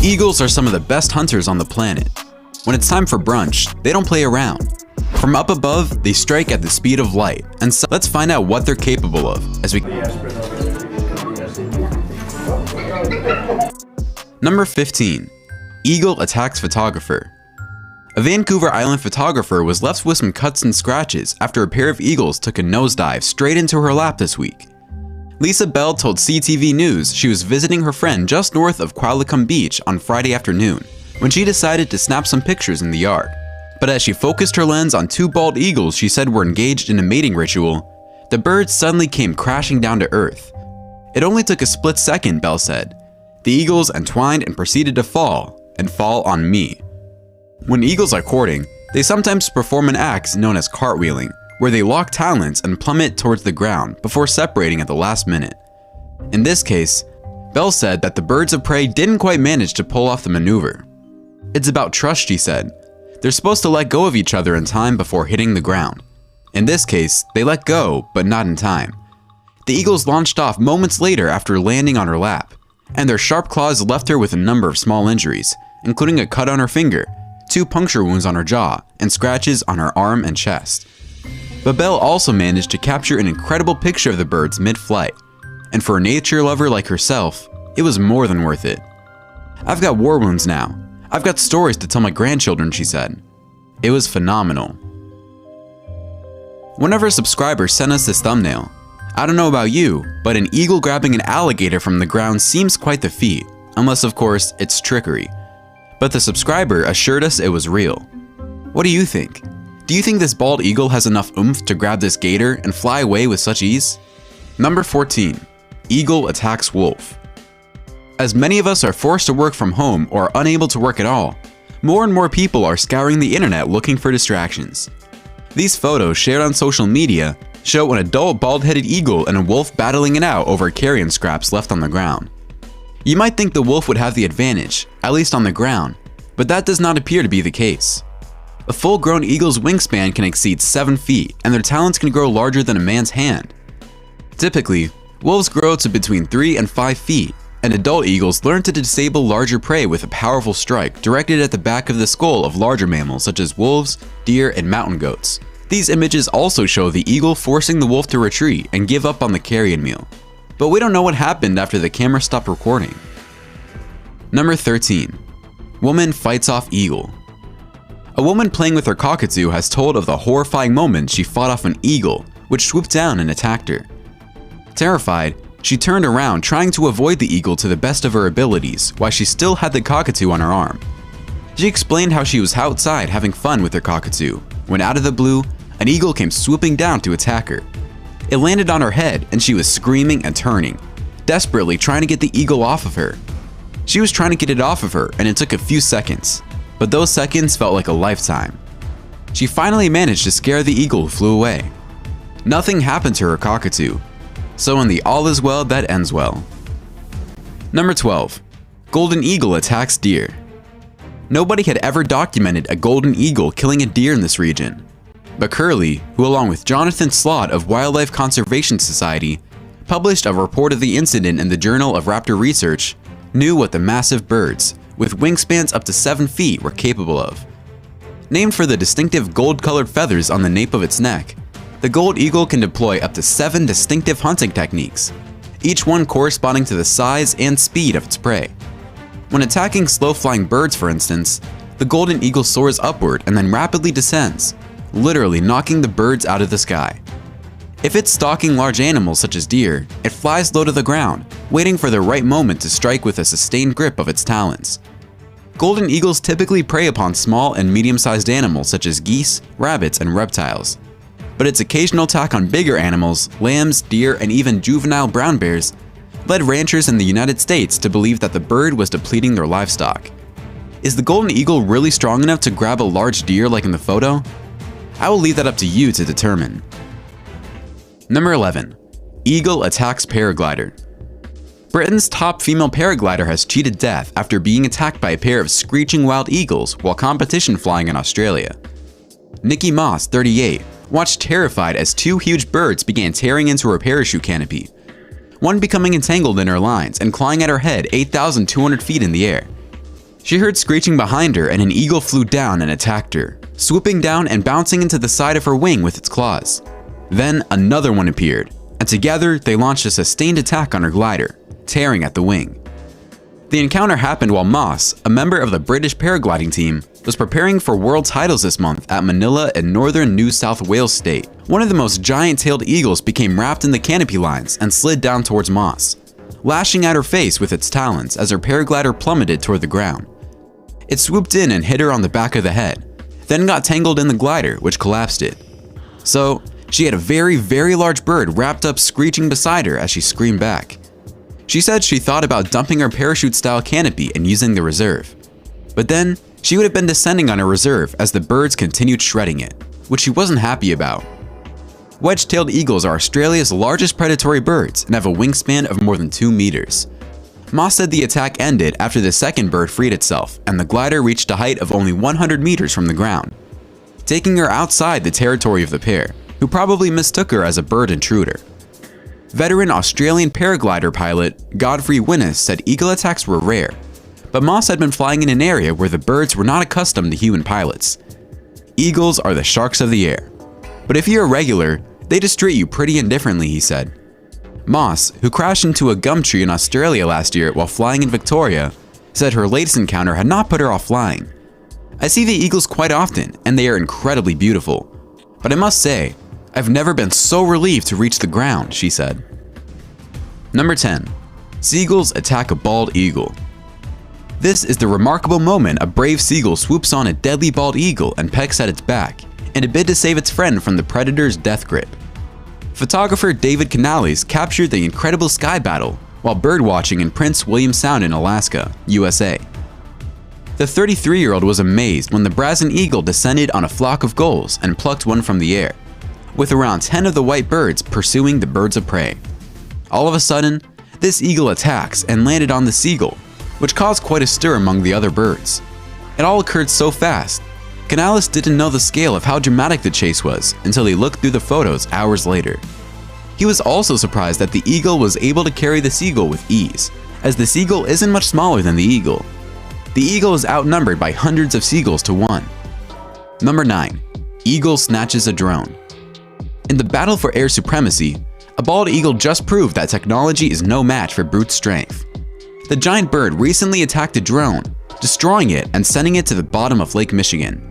Eagles are some of the best hunters on the planet. When it's time for brunch, they don't play around. From up above, they strike at the speed of light, and so let's find out what they're capable of as we... Number 15. Eagle attacks photographer. A Vancouver Island photographer was left with some cuts and scratches after a pair of eagles took a nosedive straight into her lap this week. Lisa Bell told CTV News she was visiting her friend just north of Qualicum Beach on Friday afternoon when she decided to snap some pictures in the yard. But as she focused her lens on two bald eagles she said were engaged in a mating ritual, the birds suddenly came crashing down to earth. It only took a split second, Bell said. The eagles entwined and proceeded to fall on me. When eagles are courting, they sometimes perform an act known as cartwheeling, where they lock talons and plummet towards the ground before separating at the last minute. In this case, Bell said that the birds of prey didn't quite manage to pull off the maneuver. It's about trust, she said. They're supposed to let go of each other in time before hitting the ground. In this case, they let go, but not in time. The eagles launched off moments later after landing on her lap, and their sharp claws left her with a number of small injuries, including a cut on her finger, 2 puncture wounds on her jaw, and scratches on her arm and chest. But Bell also managed to capture an incredible picture of the birds mid-flight, and for a nature lover like herself, it was more than worth it. I've got war wounds now. I've got stories to tell my grandchildren, she said. It was phenomenal. One of our subscribers sent us this thumbnail. I don't know about you, but an eagle grabbing an alligator from the ground seems quite the feat, unless of course it's trickery. But the subscriber assured us it was real. What do you think? Do you think this bald eagle has enough oomph to grab this gator and fly away with such ease? Number 14. Eagle attacks wolf. As many of us are forced to work from home or are unable to work at all, more and more people are scouring the internet looking for distractions. These photos shared on social media show an adult bald-headed eagle and a wolf battling it out over carrion scraps left on the ground. You might think the wolf would have the advantage, at least on the ground, but that does not appear to be the case. A full-grown eagle's wingspan can exceed 7 feet, and their talons can grow larger than a man's hand. Typically, wolves grow to between 3 and 5 feet, and adult eagles learn to disable larger prey with a powerful strike directed at the back of the skull of larger mammals such as wolves, deer, and mountain goats. These images also show the eagle forcing the wolf to retreat and give up on the carrion meal. But we don't know what happened after the camera stopped recording. Number 13. Woman fights off eagle. A woman playing with her cockatoo has told of the horrifying moment she fought off an eagle, which swooped down and attacked her. Terrified, she turned around trying to avoid the eagle to the best of her abilities while she still had the cockatoo on her arm. She explained how she was outside having fun with her cockatoo, when out of the blue, an eagle came swooping down to attack her. It landed on her head and she was screaming and turning, desperately trying to get the eagle off of her. She was trying to get it off of her and it took a few seconds, but those seconds felt like a lifetime. She finally managed to scare the eagle who flew away. Nothing happened to her cockatoo, so in the all is well that ends well. Number 12. Golden eagle attacks deer. Nobody had ever documented a golden eagle killing a deer in this region. But Curley, who along with Jonathan Slott of Wildlife Conservation Society, published a report of the incident in the Journal of Raptor Research, knew what the massive birds, with wingspans up to 7 feet, were capable of. Named for the distinctive gold-colored feathers on the nape of its neck, the gold eagle can deploy up to 7 distinctive hunting techniques, each one corresponding to the size and speed of its prey. When attacking slow-flying birds, for instance, the golden eagle soars upward and then rapidly descends, literally knocking the birds out of the sky. If it's stalking large animals such as deer, it flies low to the ground, waiting for the right moment to strike with a sustained grip of its talons. Golden eagles typically prey upon small and medium-sized animals such as geese, rabbits, and reptiles. But its occasional attack on bigger animals, lambs, deer, and even juvenile brown bears, led ranchers in the United States to believe that the bird was depleting their livestock. Is the golden eagle really strong enough to grab a large deer like in the photo? I will leave that up to you to determine. Number 11. Eagle attacks paraglider. Britain's top female paraglider has cheated death after being attacked by a pair of screeching wild eagles while competition flying in Australia. Nikki Moss, 38, watched terrified as 2 huge birds began tearing into her parachute canopy, one becoming entangled in her lines and clawing at her head 8,200 feet in the air. She heard screeching behind her and an eagle flew down and attacked her, swooping down and bouncing into the side of her wing with its claws. Then another one appeared, and together they launched a sustained attack on her glider, tearing at the wing. The encounter happened while Moss, a member of the British paragliding team, was preparing for world titles this month at Manila in northern New South Wales state. One of the most giant-tailed eagles became wrapped in the canopy lines and slid down towards Moss, lashing at her face with its talons as her paraglider plummeted toward the ground. It swooped in and hit her on the back of the head, then got tangled in the glider, which collapsed it. So, she had a very, very large bird wrapped up screeching beside her as she screamed back. She said she thought about dumping her parachute-style canopy and using the reserve. But then, she would have been descending on her reserve as the birds continued shredding it, which she wasn't happy about. Wedge-tailed eagles are Australia's largest predatory birds and have a wingspan of more than 2 meters. Moss said the attack ended after the second bird freed itself and the glider reached a height of only 100 meters from the ground, taking her outside the territory of the pair, who probably mistook her as a bird intruder. Veteran Australian paraglider pilot Godfrey Winnes said eagle attacks were rare, but Moss had been flying in an area where the birds were not accustomed to human pilots. Eagles are the sharks of the air, but if you're a regular, they just treat you pretty indifferently, he said. Moss, who crashed into a gum tree in Australia last year while flying in Victoria, said her latest encounter had not put her off flying. I see the eagles quite often, and they are incredibly beautiful, but I must say, I've never been so relieved to reach the ground, she said. Number 10. Seagulls attack a bald eagle. This is the remarkable moment a brave seagull swoops on a deadly bald eagle and pecks at its back, in a bid to save its friend from the predator's death grip. Photographer David Canales captured the incredible sky battle while birdwatching in Prince William Sound in Alaska, USA. The 33-year-old was amazed when the brazen eagle descended on a flock of gulls and plucked one from the air, with around 10 of the white birds pursuing the birds of prey. All of a sudden, this eagle attacks and landed on the seagull, which caused quite a stir among the other birds. It all occurred so fast, Canales didn't know the scale of how dramatic the chase was until he looked through the photos hours later. He was also surprised that the eagle was able to carry the seagull with ease, as the seagull isn't much smaller than the eagle. The eagle is outnumbered by hundreds of seagulls to one. Number 9. Eagle snatches a drone. In the battle for air supremacy, a bald eagle just proved that technology is no match for brute strength. The giant bird recently attacked a drone, destroying it and sending it to the bottom of Lake Michigan.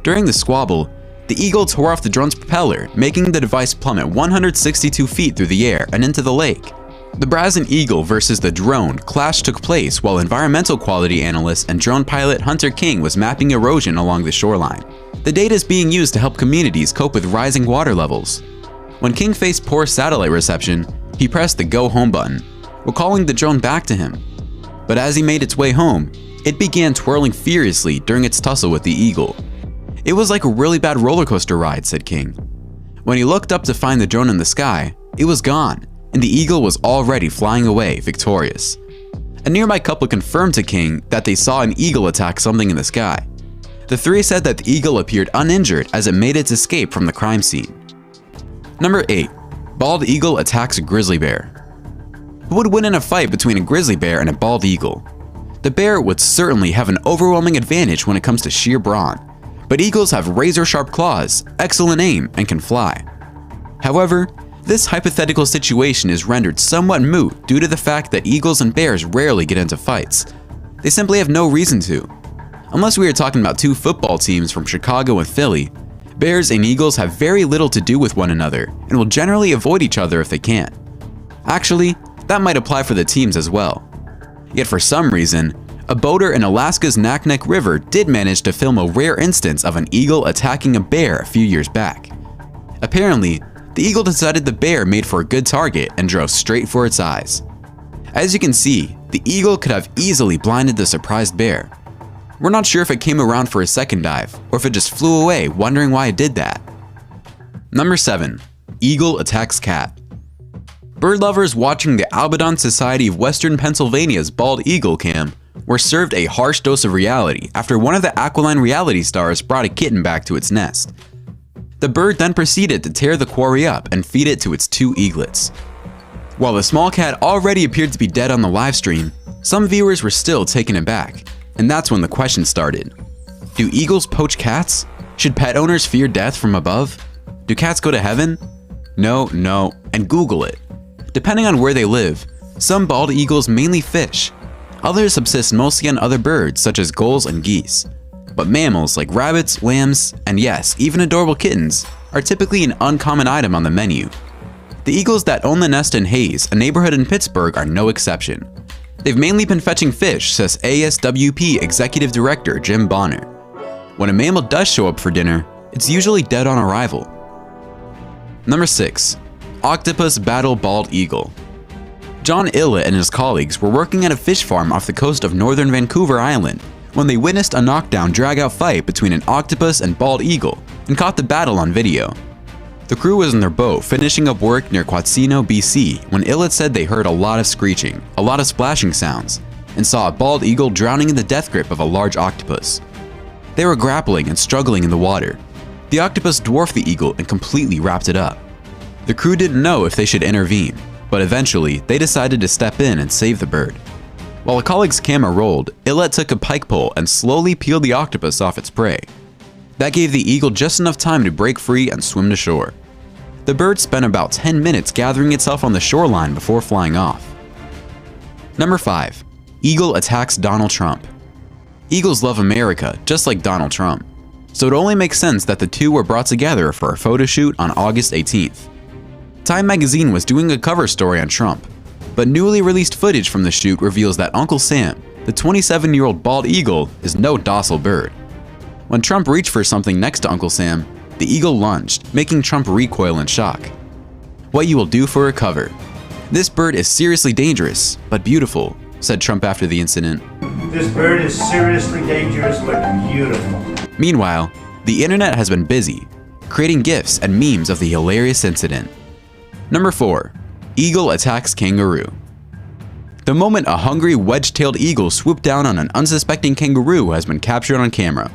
During the squabble, the eagle tore off the drone's propeller, making the device plummet 162 feet through the air and into the lake. The brazen eagle versus the drone clash took place while environmental quality analyst and drone pilot Hunter King was mapping erosion along the shoreline. The data is being used to help communities cope with rising water levels. When King faced poor satellite reception, he pressed the go home button, recalling the drone back to him. But as he made its way home, it began twirling furiously during its tussle with the eagle. It was like a really bad roller coaster ride, said King. When he looked up to find the drone in the sky, it was gone, and the eagle was already flying away victorious. A nearby couple confirmed to King that they saw an eagle attack something in the sky. The three said that the eagle appeared uninjured as it made its escape from the crime scene. Number 8. Bald eagle attacks a grizzly bear. Who would win in a fight between a grizzly bear and a bald eagle? The bear would certainly have an overwhelming advantage when it comes to sheer brawn, but eagles have razor-sharp claws, excellent aim, and can fly. However, this hypothetical situation is rendered somewhat moot due to the fact that eagles and bears rarely get into fights. They simply have no reason to. Unless we are talking about two football teams from Chicago and Philly, bears and eagles have very little to do with one another and will generally avoid each other if they can. Actually, that might apply for the teams as well. Yet for some reason, a boater in Alaska's Naknek River did manage to film a rare instance of an eagle attacking a bear a few years back. Apparently, the eagle decided the bear made for a good target and drove straight for its eyes. As you can see, the eagle could have easily blinded the surprised bear. We're not sure if it came around for a second dive, or if it just flew away wondering why it did that. Number 7. Eagle attacks cat. Bird lovers watching the Albion Society of Western Pennsylvania's bald eagle cam were served a harsh dose of reality after one of the Aquiline reality stars brought a kitten back to its nest. The bird then proceeded to tear the quarry up and feed it to its 2 eaglets. While the small cat already appeared to be dead on the live stream, some viewers were still taken aback. And that's when the question started. Do eagles poach cats? Should pet owners fear death from above? Do cats go to heaven? No, and Google it. Depending on where they live, some bald eagles mainly fish. Others subsist mostly on other birds such as gulls and geese. But mammals like rabbits, lambs, and yes, even adorable kittens are typically an uncommon item on the menu. The eagles that own the nest in Hayes, a neighborhood in Pittsburgh, are no exception. They've mainly been fetching fish, says ASWP Executive Director Jim Bonner. When a mammal does show up for dinner, it's usually dead on arrival. Number 6. Octopus battle bald eagle. John Illett and his colleagues were working at a fish farm off the coast of northern Vancouver Island when they witnessed a knockdown drag-out fight between an octopus and bald eagle and caught the battle on video. The crew was in their boat finishing up work near Quatsino, BC when Illett said they heard a lot of screeching, a lot of splashing sounds, and saw a bald eagle drowning in the death grip of a large octopus. They were grappling and struggling in the water. The octopus dwarfed the eagle and completely wrapped it up. The crew didn't know if they should intervene, but eventually they decided to step in and save the bird. While a colleague's camera rolled, Illett took a pike pole and slowly peeled the octopus off its prey. That gave the eagle just enough time to break free and swim to shore. The bird spent about 10 minutes gathering itself on the shoreline before flying off. Number 5. Eagle attacks Donald Trump. Eagles love America, just like Donald Trump. So it only makes sense that the two were brought together for a photo shoot on August 18th. Time magazine was doing a cover story on Trump, but newly released footage from the shoot reveals that Uncle Sam, the 27-year-old bald eagle, is no docile bird. When Trump reached for something next to Uncle Sam, the eagle lunged, making Trump recoil in shock. What you will do for a cover. This bird is seriously dangerous, but beautiful, said Trump after the incident. This bird is seriously dangerous, but beautiful. Meanwhile, the internet has been busy, creating GIFs and memes of the hilarious incident. Number 4. Eagle attacks kangaroo. The moment a hungry wedge-tailed eagle swooped down on an unsuspecting kangaroo has been captured on camera.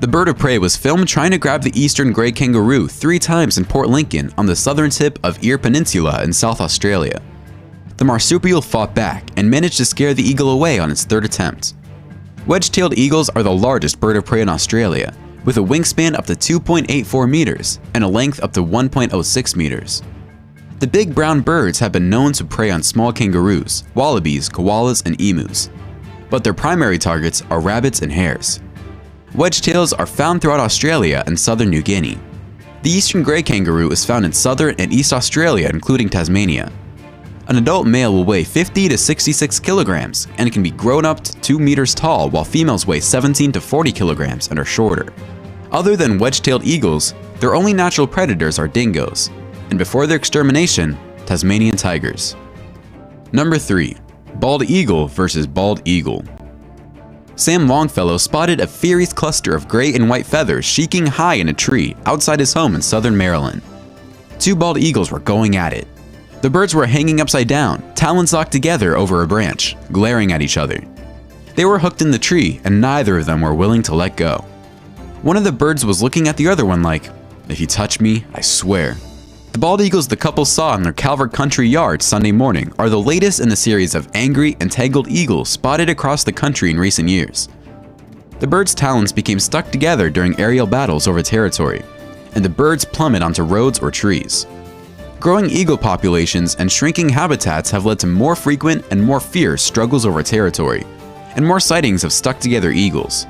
The bird of prey was filmed trying to grab the eastern grey kangaroo 3 times in Port Lincoln on the southern tip of Eyre Peninsula in South Australia. The marsupial fought back and managed to scare the eagle away on its 3rd attempt. Wedge-tailed eagles are the largest bird of prey in Australia, with a wingspan up to 2.84 meters and a length up to 1.06 meters. The big brown birds have been known to prey on small kangaroos, wallabies, koalas, and emus, but their primary targets are rabbits and hares. Wedge-tails are found throughout Australia and southern New Guinea. The eastern grey kangaroo is found in southern and East Australia, including Tasmania. An adult male will weigh 50 to 66 kilograms and can be grown up to 2 meters tall, while females weigh 17 to 40 kilograms and are shorter. Other than wedge-tailed eagles, their only natural predators are dingoes, and before their extermination, Tasmanian tigers. Number 3. Bald eagle versus bald eagle. Sam Longfellow spotted a furious cluster of gray and white feathers shaking high in a tree outside his home in southern Maryland. 2 bald eagles were going at it. The birds were hanging upside down, talons locked together over a branch, glaring at each other. They were hooked in the tree, and neither of them were willing to let go. One of the birds was looking at the other one like, "If you touch me, I swear." The bald eagles the couple saw in their Calvert Country yard Sunday morning are the latest in the series of angry, entangled eagles spotted across the country in recent years. The birds' talons became stuck together during aerial battles over territory, and the birds plummet onto roads or trees. Growing eagle populations and shrinking habitats have led to more frequent and more fierce struggles over territory, and more sightings of stuck-together eagles.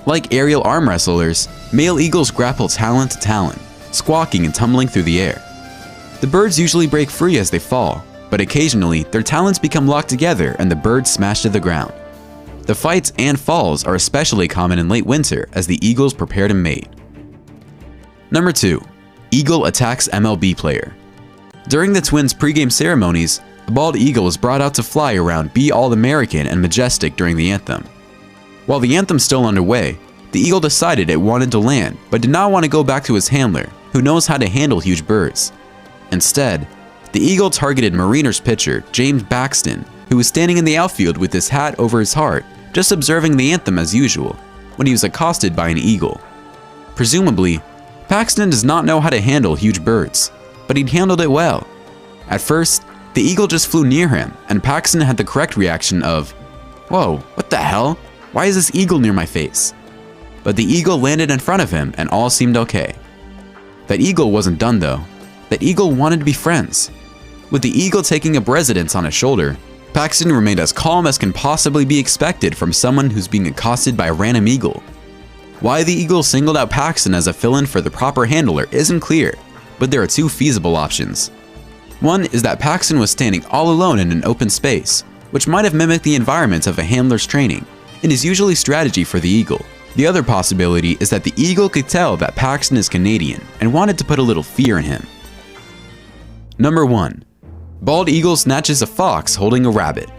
Like aerial arm wrestlers, male eagles grapple talon to talon, squawking and tumbling through the air. The birds usually break free as they fall, but occasionally their talons become locked together and the birds smash to the ground. The fights and falls are especially common in late winter as the eagles prepare to mate. Number 2. Eagle attacks MLB player. During the Twins pregame ceremonies, a bald eagle was brought out to fly around Be All-American and Majestic during the anthem. While the anthem's still underway, the eagle decided it wanted to land, but did not want to go back to his handler, who knows how to handle huge birds. Instead, the eagle targeted Mariners pitcher James Paxton, who was standing in the outfield with his hat over his heart, just observing the anthem as usual, when he was accosted by an eagle. Presumably, Paxton does not know how to handle huge birds, but he'd handled it well. At first, the eagle just flew near him, and Paxton had the correct reaction of, "Whoa, what the hell?" Why is this eagle near my face? But the eagle landed in front of him and all seemed okay. That eagle wasn't done though. That eagle wanted to be friends. With the eagle taking up residence on his shoulder, Paxton remained as calm as can possibly be expected from someone who's being accosted by a random eagle. Why the eagle singled out Paxton as a fill-in for the proper handler isn't clear, but there are two feasible options. One is that Paxton was standing all alone in an open space, which might have mimicked the environment of a handler's training, and is usually strategy for the eagle. The other possibility is that the eagle could tell that Paxton is Canadian and wanted to put a little fear in him. Number 1. Bald eagle snatches a fox holding a rabbit.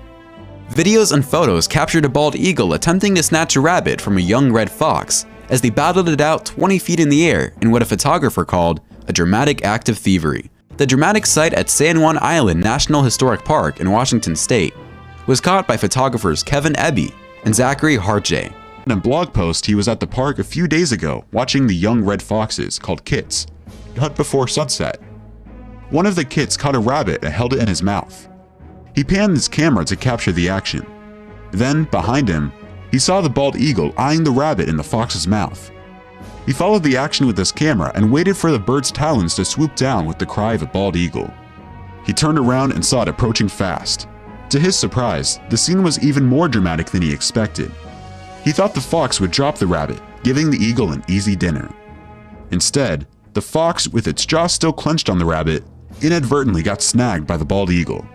Videos and photos captured a bald eagle attempting to snatch a rabbit from a young red fox as they battled it out 20 feet in the air in what a photographer called a dramatic act of thievery. The dramatic sight at San Juan Island National Historic Park in Washington State was caught by photographers Kevin Eby and Zachary Hartjay. In a blog post, he was at the park a few days ago watching the young red foxes, called kits, hunt before sunset. One of the kits caught a rabbit and held it in his mouth. He panned his camera to capture the action. Then, behind him, he saw the bald eagle eyeing the rabbit in the fox's mouth. He followed the action with his camera and waited for the bird's talons to swoop down with the cry of a bald eagle. He turned around and saw it approaching fast. To his surprise, the scene was even more dramatic than he expected. He thought the fox would drop the rabbit, giving the eagle an easy dinner. Instead, the fox, with its jaw still clenched on the rabbit, inadvertently got snagged by the bald eagle.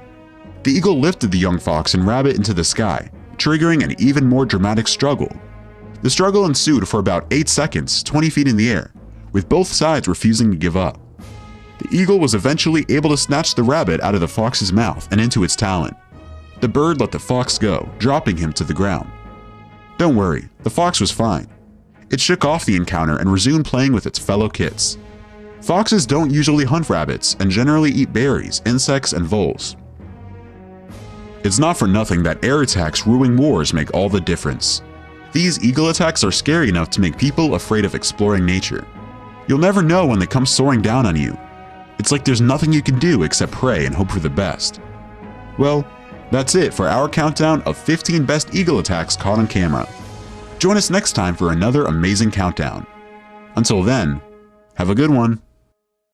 The eagle lifted the young fox and rabbit into the sky, triggering an even more dramatic struggle. The struggle ensued for about 8 seconds, 20 feet in the air, with both sides refusing to give up. The eagle was eventually able to snatch the rabbit out of the fox's mouth and into its talon. The bird let the fox go, dropping him to the ground. Don't worry, the fox was fine. It shook off the encounter and resumed playing with its fellow kits. Foxes don't usually hunt rabbits and generally eat berries, insects, and voles. It's not for nothing that air attacks ruling wars make all the difference. These eagle attacks are scary enough to make people afraid of exploring nature. You'll never know when they come soaring down on you. It's like there's nothing you can do except pray and hope for the best. Well, that's it for our countdown of 15 best eagle attacks caught on camera. Join us next time for another amazing countdown. Until then, have a good one.